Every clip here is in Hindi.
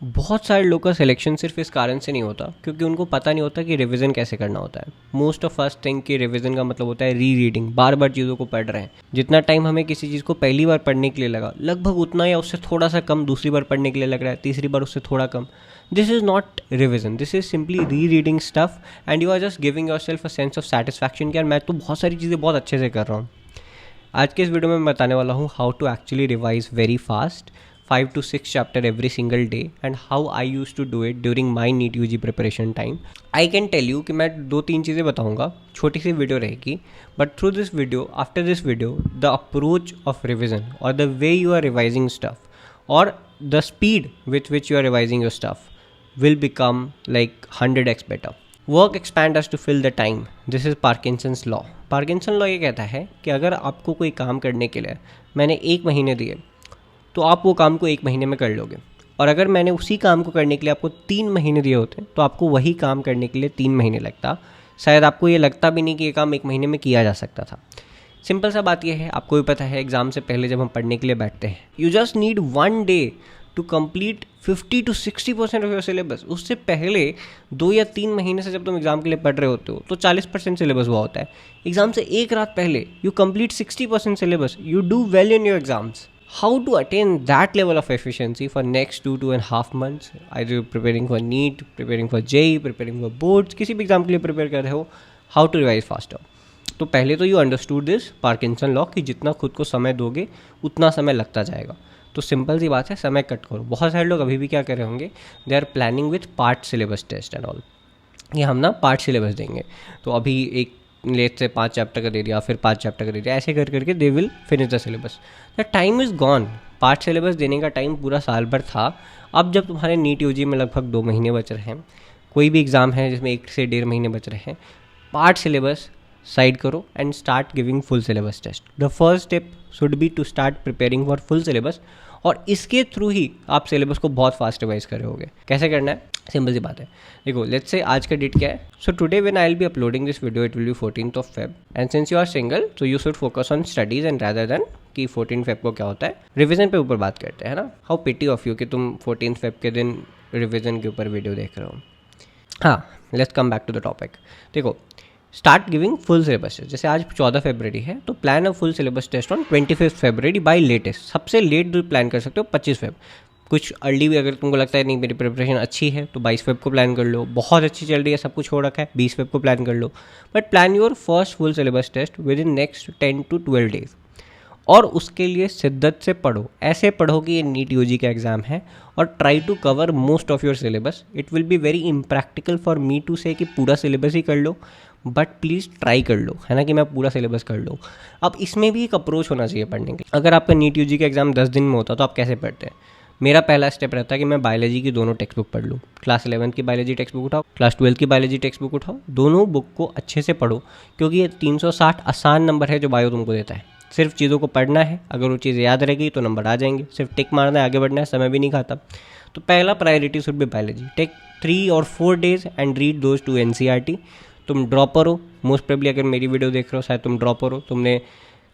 बहुत सारे लोग का सिलेक्शन सिर्फ इस कारण से नहीं होता क्योंकि उनको पता नहीं होता कि रिवीजन कैसे करना होता है। मोस्ट ऑफ अस थिंक कि रिवीजन का मतलब होता है री रीडिंग, बार बार चीज़ों को पढ़ रहे हैं। जितना टाइम हमें किसी चीज़ को पहली बार पढ़ने के लिए लगा, लगभग उतना या उससे थोड़ा सा कम दूसरी बार पढ़ने के लिए लग रहा है, तीसरी बार उससे थोड़ा कम। This is not revision, this is simply re reading stuff and you are just giving yourself a sense of satisfaction कि यार मैं तो बहुत सारी चीज़ें बहुत अच्छे से कर रहा हूँ। आज के इस वीडियो में मैं बताने वाला हूँ how to actually revise very fast 5 to 6 chapter every single day and how I used to do it during my NEET UG preparation time. I can tell you कि मैं 2-3 चीज़ें बताऊंगा, छोटी सी वीडियो रहेगी, but through this video, after this video, the approach of revision or the way you are revising stuff or the speed with which you are revising your stuff will become like 100x better. Work expand us to fill the time. This is Parkinson's law. Parkinson law ये कहता है कि अगर आपको कोई काम करने के लिए मैंने 1 महीने दिए तो आप वो काम को 1 महीने में कर लोगे, और अगर मैंने उसी काम को करने के लिए आपको 3 महीने दिए होते तो आपको वही काम करने के लिए 3 महीने लगता। शायद आपको ये लगता भी नहीं कि ये काम 1 महीने में किया जा सकता था। सिंपल सा बात ये है, आपको भी पता है एग्ज़ाम से पहले जब हम पढ़ने के लिए बैठते हैं, you just need 1 day to complete 50 to 60% of your syllabus. उससे पहले 2 या 3 महीने से जब तुम एग्जाम के लिए पढ़ रहे होते हो तो 40% सिलेबस हुआ होता है। एग्जाम से एक रात पहले you complete 60% syllabus, you do well in your exams. How to attain that level of efficiency for next 2.5 months? Either you're preparing for NEET, preparing for JEE, preparing for boards, किसी भी एग्जाम के लिए प्रिपेयर कर रहे हो, how to revise faster? तो पहले तो you understood this Parkinson law कि जितना खुद को समय दोगे उतना समय लगता जाएगा। तो सिंपल सी बात है, समय कट करो। बहुत सारे लोग अभी भी क्या कर रहे होंगे, they are planning with part syllabus test and all, ये हम ना पार्ट सिलेबस देंगे तो अभी एक लेट से 5 चैप्टर का दे दिया, फिर 5 चैप्टर का दे दिया, ऐसे कर करके they will finish the syllabus. The time is gone. Part syllabus देने का टाइम पूरा साल भर था। अब जब तुम्हारे नीट यूजी में लगभग 2 महीने बच रहे हैं, कोई भी एग्ज़ाम है जिसमें 1 से 1.5 महीने बच रहे हैं, पार्ट सिलेबस साइड करो and start giving full syllabus test. The first step should be to start preparing for full syllabus, और इसके थ्रू ही आप सिलेबस को बहुत फास्ट रिवाइज कर रहे होगे। कैसे करना है, सिंपल सी बात है। देखो, लेट्स से आज का डेट क्या है। So today when I will be uploading this video it will be 14th of Feb and since you are single so you should focus on studies and rather than कि 14 Feb को क्या होता है। रिवीजन पे ऊपर बात करते हैं ना। हाउ पिटी ऑफ यू कि तुम 14 Feb के दिन रिवीजन के ऊपर वीडियो देख रहे हो। हाँ, let's come back to the topic. देखो, start giving full syllabus test. जैसे आज 14 फरवरी है तो plan a full syllabus test on 25 फरवरी बाय लेटेस्ट। सबसे लेट जो प्लान कर सकते हो 25 Feb। कुछ अर्ली भी अगर तुमको लगता है नहीं मेरी प्रिपरेशन अच्छी है तो 22 Feb को प्लान कर लो। बहुत अच्छी चल रही है, सब कुछ हो रखा है, 20 Feb को प्लान कर लो। But plan your first full syllabus test with in next 10 to 12 days, और उसके लिए शिद्दत से पढ़ो। ऐसे पढ़ो कि ये नीट यूजी का एग्ज़ाम है, और try to cover most of your syllabus. It will be very impractical for me to say कि पूरा सिलेबस ही कर लो, बट प्लीज़ ट्राई कर लो, है ना, कि मैं पूरा सिलेबस कर लूँ। अब इसमें भी एक अप्रोच होना चाहिए पढ़ने के। अगर आपका नीट यूजी का एग्ज़ाम 10 दिन में होता तो आप कैसे पढ़ते हैं? मेरा पहला स्टेप रहता है कि मैं बायोलॉजी की दोनों टेक्स्ट बुक पढ़ लूँ। क्लास 11 की बायोलॉजी टेक्स्ट बुक उठाओ, क्लास 12 की बायोलॉजी टेक्स्ट बुक उठाओ, दोनों बुक को अच्छे से पढ़ो, क्योंकि ये 360 आसान नंबर है जो बायो तुमको देता है। सिर्फ चीज़ों को पढ़ना है, अगर वो चीज़ याद रहेगी तो नंबर आ जाएंगे। सिर्फ टिक मारना है, आगे बढ़ना है, समय भी नहीं खाता। तो पहला priority should be biology. Take 3 or 4 days and read those 2 NCERT। तुम ड्रॉपर हो, मोस्ट प्रोबेबली अगर मेरी वीडियो देख रहे हो शायद तुम ड्रॉपर हो। तुमने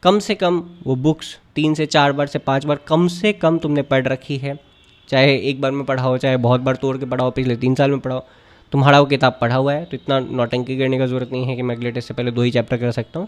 कम से कम वो बुक्स 3 से 4 बार से 5 बार कम से कम तुमने पढ़ रखी है। चाहे एक बार में पढ़ाओ, चाहे बहुत बार तोड़ के पढ़ाओ, पिछले 3 साल में पढ़ाओ, तुम्हारा वो किताब पढ़ा हुआ है। तो इतना नौटंकी करने का ज़रूरत नहीं है कि मैं अगले टेस्ट से पहले 2 ही चैप्टर कर सकता हूँ।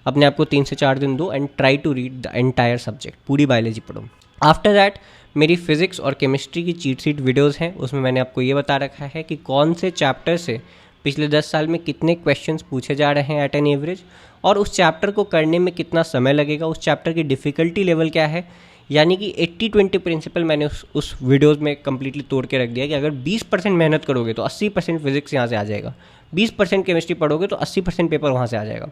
अपने आप को 3 से 4 दिन दो and try to read the entire subject, पूरी बायोलॉजी पढ़ो। आफ्टर दैट मेरी फिजिक्स और केमिस्ट्री की चीट शीट वीडियोज़ हैं, उसमें मैंने आपको ये बता रखा है कि कौन से चैप्टर से पिछले 10 साल में कितने क्वेश्चंस पूछे जा रहे हैं एट एन एवरेज, और उस चैप्टर को करने में कितना समय लगेगा, उस चैप्टर की डिफ़िकल्टी लेवल क्या है। यानी कि 80-20 प्रिंसिपल मैंने उस वीडियोज़ में कम्प्लीटली तोड़ के रख दिया कि अगर 20% मेहनत करोगे तो 80% फिजिक्स यहाँ से आ जाएगा, 20% केमिस्ट्री पढ़ोगे तो 80% पेपर वहाँ से आ जाएगा।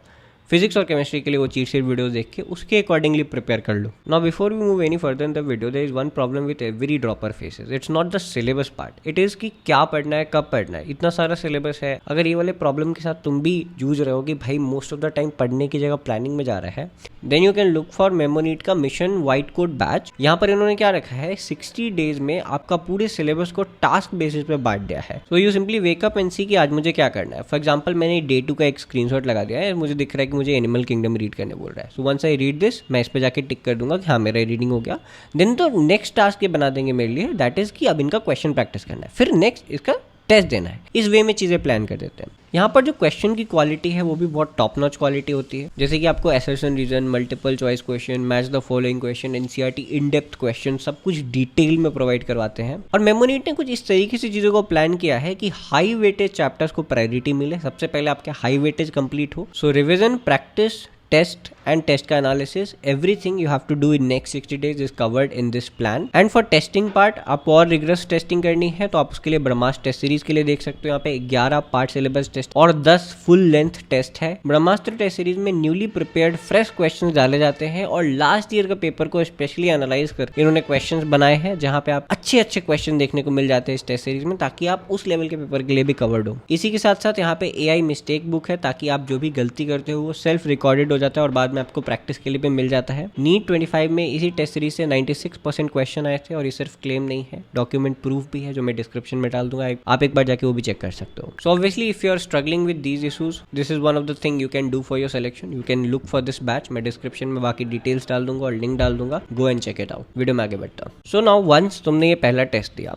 फिजिक्स और केमिस्ट्री के लिए वो चीट शीट वीडियोस देख के उसके अकॉर्डिंगली प्रिपेयर कर लो। Now before we move any further in the video, there is one problem with every dropper faces. It's not the syllabus part, it is कि क्या पढ़ना है, कब पढ़ना है। इतना सारा सिलेबस है, अगर ये वाले प्रॉब्लम के साथ तुम भी जूझ रहे हो कि भाई मोस्ट ऑफ द टाइम पढ़ने की जगह प्लानिंग में जा रहा है, then you can look for Memonit का मिशन व्हाइट कोट बैच। यहाँ पर इन्होंने क्या रखा है, 60 डेज में आपका पूरे सिलेबस को टास्क बेसिस पे बांट दिया है। So you simply wake up and see कि आज मुझे क्या करना है। फॉर एग्जाम्पल मैंने डे 2 का एक स्क्रीनशॉट लगा दिया है, मुझे दिख रहा है कि मुझे एनिमल किंगडम रीड करने बोल रहा है। So once I read this, मैं इस पर जाके टिक कर दूंगा कि हाँ मेरा रीडिंग हो गया। देन तो नेक्स्ट टास्क ये बना देंगे मेरे लिए, दैट इज़ कि अब इनका क्वेश्चन प्रैक्टिस करना है, फिर नेक्स्ट इसका टेस्ट देना है। इस वे में चीज़ें प्लान कर देते हैं। यहाँ पर जो क्वेश्चन की क्वालिटी है वो भी बहुत टॉप नॉच क्वालिटी होती है, जैसे कि आपको assertion reason, multiple choice question, match the following question, NCERT in depth question, सब कुछ डिटेल में प्रोवाइड करवाते हैं। और मेमोनीट ने कुछ इस तरीके से चीज़ों को प्लान किया है कि हाई वेटेज चैप्टर्स को प्रायोरिटी मिले, सबसे पहले आपके हाई वेटेज कंप्लीट हो। So revision, practice, test and test का analysis, everything you have to do in next 60 days is covered in this plan. And for testing part, आप और रिग्रेस टेस्टिंग करनी है तो आप उसके लिए ब्रह्मास्त्र टेस्ट सीरीज के लिए देख सकते हो। यहाँ पे 11 पार्ट सिलेबस टेस्ट और 10 फुल लेंथ टेस्ट है। ब्रह्मास्त्र टेस्ट सीरीज में न्यूली प्रिपेयर्ड फ्रेश क्वेश्चंस डाले जाते हैं और लास्ट ईयर का पेपर को स्पेशली एनालाइज कर इन्होंने क्वेश्चंस बनाए हैं, जहाँ पे आप अच्छे अच्छे क्वेश्चन देखने को मिल जाते हैं इस टेस्ट सीरीज में, ताकि आप उस लेवल के पेपर के लिए भी कवर्ड हो। इसी के साथ साथ यहाँ पे AI मिस्टेक बुक है, ताकि आप जो भी गलती करते हो वो सेल्फ रिकॉर्डेड हो जाता है और बाद में आपको प्रैक्टिस के लिए भी मिल जाता है। नीट 25 में इसी टेस्ट सीरीज से 96% क्वेश्चन आए थे और ये सिर्फ क्लेम नहीं है, डॉक्यूमेंट प्रूफ भी है, जो मैं डिस्क्रिप्शन में डाल दूंगा, आप एक बार जाके वो भी चेक कर सकते हो। So obviously if you are struggling with these issues, this is one of the thing you can do for your selection. You can look for this batch, मैं डिस्क्रिप्शन में बाकी डिटेल्स डाल दूंगा और लिंक डाल दूंगा, go and check it out. Video में आगे बढ़ता हूँ। सो नाउ वंस तुमने ये पहला टेस्ट दिया,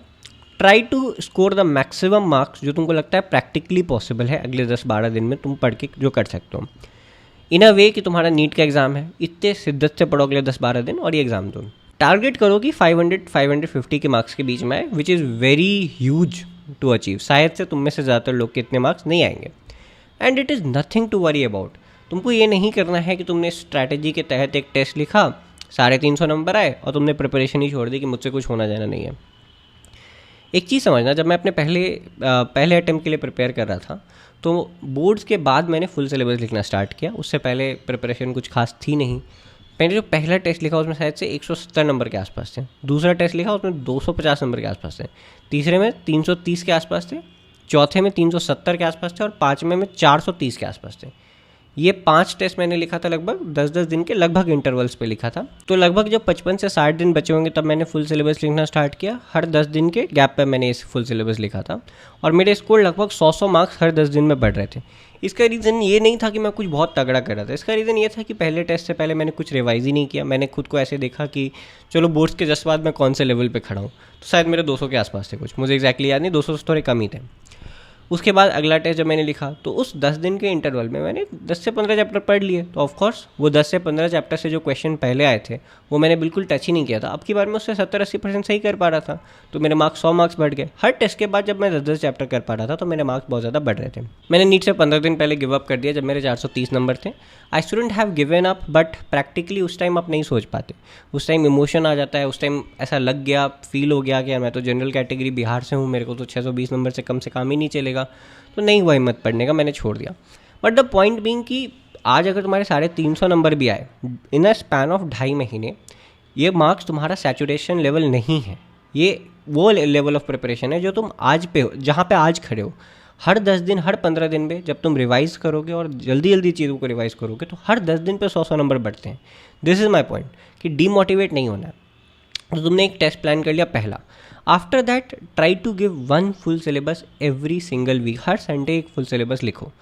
try to score the maximum marks जो तुमको लगता है प्रैक्टिकली पॉसिबल है अगले 10-12 दिन में तुम पढ़ के जो कर सकते हो, इन अ वे कि तुम्हारा नीट का एग्जाम है, इतने शिद्दत से पढ़ो अगले 10-12 दिन और ये एग्जाम दो। टारगेट करो कि 500-550 के मार्क्स के बीच में आए, which is very huge to achieve. शायद से तुम में से ज़्यादातर लोग के इतने मार्क्स नहीं आएंगे, and it is nothing to worry about. तुमको ये नहीं करना है कि तुमने स्ट्रैटेजी के तहत एक टेस्ट लिखा, 350 नंबर आए और तुमने प्रिपरेशन ही छोड़ दी कि मुझसे कुछ होना जाना नहीं है। एक चीज़ समझना, जब मैं अपने पहले अटेम्प्ट के लिए प्रिपेयर कर रहा था तो बोर्ड्स के बाद मैंने फुल सिलेबस लिखना स्टार्ट किया। उससे पहले प्रिपरेशन कुछ खास थी नहीं। मैंने जो पहला टेस्ट लिखा उसमें शायद से 170 नंबर के आसपास थे, दूसरा टेस्ट लिखा उसमें 250 नंबर के आसपास थे, तीसरे में 330 के आसपास थे, चौथे में 370 के आसपास थे और पाँचवें में 430 के आसपास थे। ये 5 टेस्ट मैंने लिखा था लगभग 10-10 दिन के लगभग इंटरवल्स पे लिखा था। तो लगभग जब 55 से 60 दिन बचे होंगे तब मैंने फुल सिलेबस लिखना स्टार्ट किया। हर 10 दिन के गैप पे मैंने इस फुल सिलेबस लिखा था और मेरे स्कोर लगभग 100 मार्क्स हर 10 दिन में बढ़ रहे थे। इसका रीज़न ये नहीं था कि मैं कुछ बहुत तगड़ा कर रहा था, इसका रीज़न ये था कि पहले टेस्ट से पहले मैंने कुछ रिवाइज ही नहीं किया। मैंने खुद को ऐसे देखा कि चलो बोर्ड्स के जस्ट बाद मैं कौन से लेवल पे खड़ा हूँ, तो शायद मेरे 200 के आसपास थे कुछ, मुझे एक्जैक्टली याद नहीं, 200 से थोड़े कम ही थे। उसके बाद अगला टेस्ट जब मैंने लिखा तो उस 10 दिन के इंटरवल में मैंने 10 से 15 चैप्टर पढ़ लिए। तो ऑफकोर्स वो 10 से 15 चैप्टर से जो क्वेश्चन पहले आए थे वो मैंने बिल्कुल टच ही नहीं किया था। अब की बार मैं उससे 70-80% सही कर पा रहा था, तो मेरे मार्क्स 100 मार्क्स बढ़ गए। हर टेस्ट के बाद जब मैं 10-10 चैप्टर कर पा रहा था तो मेरे मार्क्स बहुत ज़्यादा बढ़ रहे थे। मैंने नीट से 15 दिन पहले गिव अप कर दिया जब मेरे 430 नंबर थे। I shouldn't have given up, but practically उस टाइम आप नहीं सोच पाते, उस टाइम इमोशन आ जाता है, उस टाइम ऐसा लग गया, फील हो गया कि यार मैं तो जनरल कैटेगरी बिहार से हूँ, मेरे को तो 620 नंबर से काम ही नहीं चलेगा, तो नहीं हुआ हिम्मत पढ़ने का, मैंने छोड़ दिया। बट द पॉइंट बीइंग कि आज अगर तुम्हारे 350 नंबर भी आए इन अ स्पैन ऑफ 2.5 महीने, ये मार्क्स तुम्हारा सैचुरेशन लेवल नहीं है। ये वो लेवल ऑफ प्रिपरेशन है जो तुम आज पे हो, जहाँ पे आज खड़े हो। हर 10 दिन, हर 15 दिन में जब तुम रिवाइज़ करोगे और जल्दी जल्दी चीज़ों को रिवाइज़ करोगे तो हर 10 दिन पे 100 नंबर बढ़ते हैं। दिस इज़ माई पॉइंट कि डीमोटिवेट नहीं होना है। तो तुमने एक टेस्ट प्लान कर लिया पहला। After that try to give 1 full syllabus every single week. हर संडे एक फुल सिलेबस लिखो,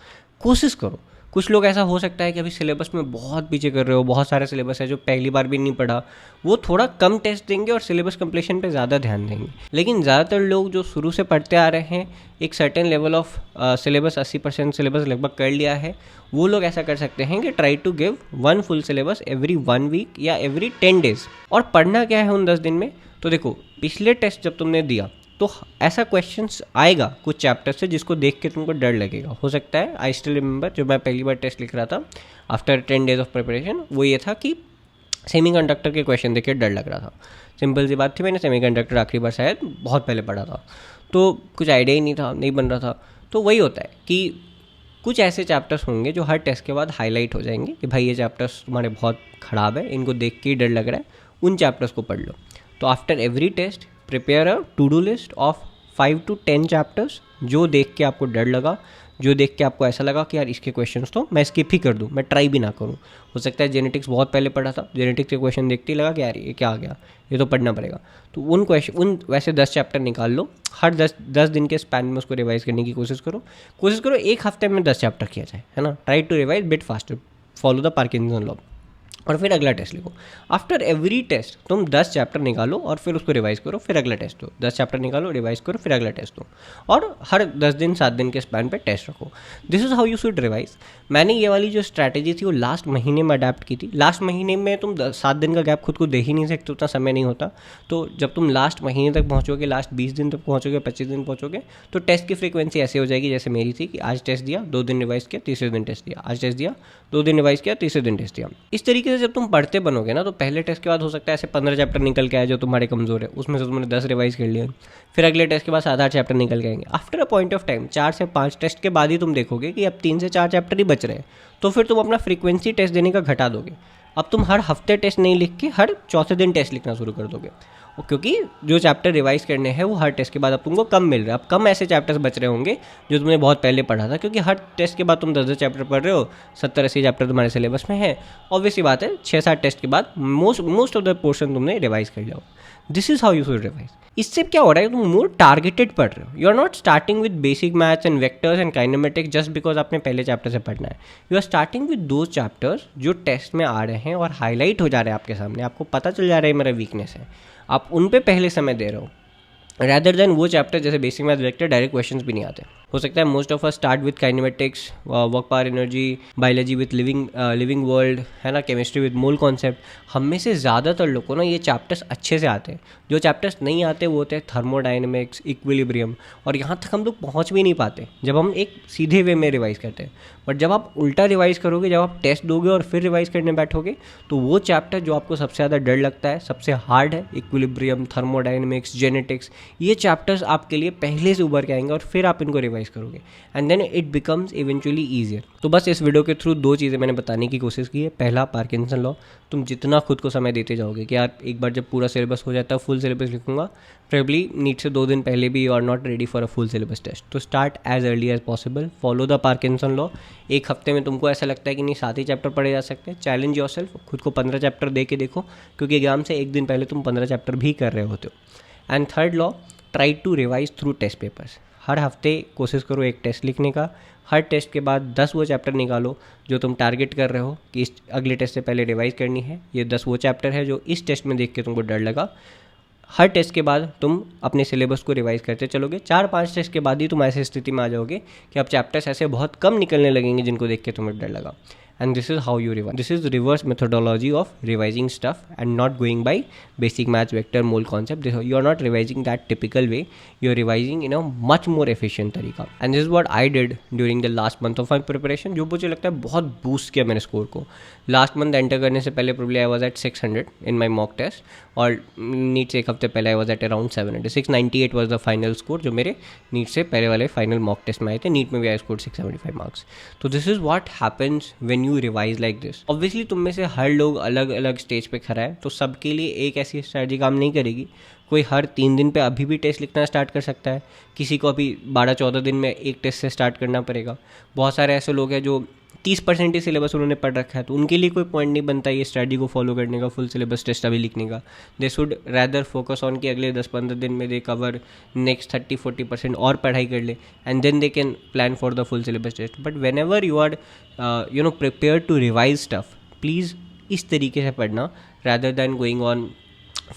कोशिश करो। कुछ लोग ऐसा हो सकता है कि अभी सिलेबस में बहुत पीछे कर रहे हो, बहुत सारे सिलेबस है जो पहली बार भी नहीं पढ़ा, वो थोड़ा कम टेस्ट देंगे और सिलेबस कंप्लीशन पे ज़्यादा ध्यान देंगे। लेकिन ज़्यादातर लोग जो शुरू से पढ़ते आ रहे हैं, एक certain level of syllabus 80% syllabus लगभग कर लिया है, वो लोग ऐसा कर सकते हैं कि try to give 1 full syllabus every 1 week या एवरी 10 डेज। और पढ़ना क्या है उन 10 दिन में, तो देखो पिछले टेस्ट जब तुमने दिया तो ऐसा क्वेश्चंस आएगा कुछ चैप्टर से जिसको देख के तुमको डर लगेगा। हो सकता है, आई स्टिल रिमेंबर जब मैं पहली बार टेस्ट लिख रहा था आफ्टर 10 डेज ऑफ प्रिपरेशन, वो ये था कि सेमीकंडक्टर के क्वेश्चन देख के डर लग रहा था। सिंपल सी बात थी, मैंने सेमीकंडक्टर आखिरी बार शायद बहुत पहले पढ़ा था, तो कुछ आइडिया ही नहीं था, नहीं बन रहा था। तो वही होता है कि कुछ ऐसे चैप्टर्स होंगे जो हर टेस्ट के बाद हाईलाइट हो जाएंगे कि भाई ये चैप्टर्स तुम्हारे बहुत ख़राब है, इनको देख के ही डर लग रहा है, उन चैप्टर्स को पढ़ लो। तो after every test prepare a to do list of 5 to 10 chapters जो देख के आपको डर लगा, जो देख के आपको ऐसा लगा कि यार इसके क्वेश्चंस तो मैं स्किप ही कर दूं, मैं ट्राई भी ना करूं। हो सकता है जेनेटिक्स बहुत पहले पढ़ा था, जेनेटिक्स के क्वेश्चन देखते ही लगा कि यार ये क्या आ गया, ये तो पढ़ना पड़ेगा। तो उन वैसे 10 चैप्टर निकाल लो, हर 10 दिन के स्पैन में उसको रिवाइज करने की कोशिश करो। एक हफ्ते में 10 चैप्टर किया जाए, है ना। Try to revise bit faster, follow the Parkinson law, और फिर अगला टेस्ट लिखो। आफ्टर एवरी टेस्ट तुम 10 चैप्टर निकालो और फिर उसको रिवाइज करो, फिर अगला टेस्ट दो। 10 चैप्टर निकालो, रिवाइज करो, फिर अगला टेस्ट दो, और हर 10 दिन 7 दिन के स्पैन पे टेस्ट रखो। This is how you should revise. मैंने ये वाली जो स्ट्रैटेजी थी वो लास्ट महीने में अडेप्ट की थी। लास्ट महीने में तुम 7 दिन का गैप खुद को दे ही नहीं सकते, उतना समय नहीं होता। तो जब तुम लास्ट महीने तक पहुँचोगे, लास्ट 20 दिन तक पहुँचोगे, 25 दिन पहुँचोगे, तो टेस्ट की फ्रीक्वेंसी ऐसे हो जाएगी जैसे मेरी थी कि आज टेस्ट दिया, 2 दिन रिवाइज किया, तीसरे दिन टेस्ट दिया, आज टेस्ट दिया, 2 दिन रिवाइज किया, तीसरे दिन टेस्ट दिया। इस तरीके से जब तुम पढ़ते बनोगे ना, तो पहले टेस्ट के बाद हो सकता है ऐसे 15 चैप्टर निकल के आए जो तुम्हारे कमज़ोर है, उसमें से तुमने 10 रिवाइज कर लिया। फिर अगले टेस्ट के बाद 7-8 चैप्टर निकल के आएंगे। After a point of time 4 से 5 टेस्ट के बाद ही तुम देखोगे कि अब 3 से 4 चैप्टर ही बच रहे हैं। तो फिर तुम अपना फ्रीक्वेंसी टेस्ट देने का घटा दोगे। अब तुम हर हफ्ते टेस्ट नहीं लिख के हर चौथे दिन टेस्ट लिखना शुरू कर दोगे, क्योंकि जो चैप्टर रिवाइज करने हैं वो हर टेस्ट के बाद अब तुमको कम मिल रहा है। अब कम ऐसे चैप्टर्स बच रहे होंगे जो तुमने बहुत पहले पढ़ा था, क्योंकि हर टेस्ट के बाद तुम 10-10 चैप्टर पढ़ रहे हो, 70-80 चैप्टर तुम्हारे सिलेबस में है। ऑब्वियसली बात है 6-7 टेस्ट के बाद मोस्ट ऑफ द पोर्शन तुमने रिवाइज कर लिया। This is how you should revise. इससे क्या हो रहा है, तुम मोर टारगेटेड पढ़ रहे हो। You are not starting with basic maths and vectors and kinematics just because आपने पहले चैप्टर से पढ़ना है। यू आर स्टार्टिंग विद दो चैप्टर्स जो टेस्ट में आ रहे हैं और हाईलाइट हो जा रहे हैं आपके सामने, आपको पता चल जा रहा है मेरा वीकनेस है, आप उन पे पहले समय दे रहे हो, रैदर देन वो चैप्टर जैसे basic math vector direct questions भी नहीं आते। हो सकता है most of us start with kinematics, work power energy, biology with living world, है ना, केमिस्ट्री विद मोल कॉन्सेप्ट। हम में से ज़्यादातर लोगों को ना ये चैप्टर्स अच्छे से आते हैं। जो चैप्टर्स नहीं आते वो होते हैं थर्मोडाइनमिक्स, इक्विलिब्रियम, और यहाँ तक हम लोग पहुँच भी नहीं पाते जब हम एक सीधे वे में रिवाइज करते हैं। बट जब आप उल्टा रिवाइज करोगे, जब आप टेस्ट दोगे और फिर रिवाइज करने बैठोगे, तो वो चैप्टर जो आपको सबसे ज़्यादा डर लगता है, सबसे हार्ड है, इक्विलिब्रियम, थर्मोडाइनमिक्स, जेनेटिक्स, ये चैप्टर्स आपके लिए पहले से उभर के आएंगे और फिर आप इनको रिवाइज करोगे, and then it becomes eventually easier. तो बस इस वीडियो के थ्रू दो चीज़ें मैंने बताने की कोशिश की है। पहला, पार्किंसन लॉ। तुम जितना खुद को समय देते जाओगे कि यार एक बार जब पूरा सिलेबस हो जाता है, फुल सिलेबस लिखूंगा, प्रोबेबली नीट से 2 दिन पहले भी you are not ready for a full syllabus test, तो start as early as possible, follow the Parkinson law. एक हफ्ते में तुमको ऐसा लगता है कि नहीं 7 ही चैप्टर पढ़े जा सकते हैं, चैलेंज योरसेल्फ, खुद को 15 चैप्टर दे के देखो, क्योंकि एग्जाम से एक दिन पहले तुम 15 चैप्टर भी कर रहे होते हो। And third law, try to revise through test papers. हर हफ्ते कोशिश करो एक टेस्ट लिखने का, हर टेस्ट के बाद 10 वो चैप्टर निकालो जो तुम टारगेट कर रहे हो कि इस अगले टेस्ट से पहले रिवाइज करनी है। ये 10 वो चैप्टर है जो इस टेस्ट में देख के तुमको डर लगा। हर टेस्ट के बाद तुम अपने सिलेबस को रिवाइज करते चलोगे। 4-5 टेस्ट के बाद ही तुम ऐसी स्थिति में आ जाओगे कि अब चैप्टर्स ऐसे बहुत कम निकलने लगेंगे जिनको देख के तुम्हें डर लगा। And this is how you revise. This is reverse methodology of revising stuff and not going by basic maths, vector, mole concept. You are not revising that typical way. You are revising in a much more efficient तरीका. And this is what I did during the last month of my preparation, जो मुझे लगता है बहुत बूस्ट किया मैंने स्कोर को। लास्ट मंथ एंटर करने से पहले probably I was at 600 in my mock test, और नीट से एक हफ्ते पहले I was at around 700. 698 was the final score जो मेरे नीट से पहले वाले फाइनल मॉक टेस्ट में आए थे। नीट में भी I scored 675 मार्क्स। तो this is what happens when you revise like this. Obviously तुम में से हर लोग अलग अलग स्टेज पे खड़ा है, तो सबके लिए एक ऐसी स्ट्रैटेजी काम नहीं करेगी। कोई हर 3 दिन पे अभी भी टेस्ट लिखना स्टार्ट कर सकता है, किसी को अभी 12-14 दिन में एक टेस्ट से स्टार्ट करना पड़ेगा। बहुत सारे ऐसे लोग हैं जो 30% ही सिलेबस उन्होंने पढ़ रखा है, तो उनके लिए कोई पॉइंट नहीं बनता ये स्ट्रैटेजी को फॉलो करने का, फुल सिलेबस टेस्ट अभी लिखने का। They should rather focus on कि अगले 10-15 दिन में दे कवर नेक्स्ट 30-40% और पढ़ाई कर ले, and then they can plan for the full syllabus test. But whenever you are prepare to revise stuff, please इस तरीके से पढ़ना, rather than going on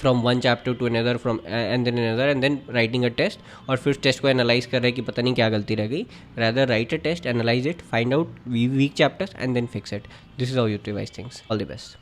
from one chapter to another and then another and then writing a test, और फिर टेस्ट को एनालाइज कर रहे हैं कि पता नहीं क्या गलती रह गई। rather write a test, analyze it, find out weak chapters and then fix it. This is how you revise things. All the best.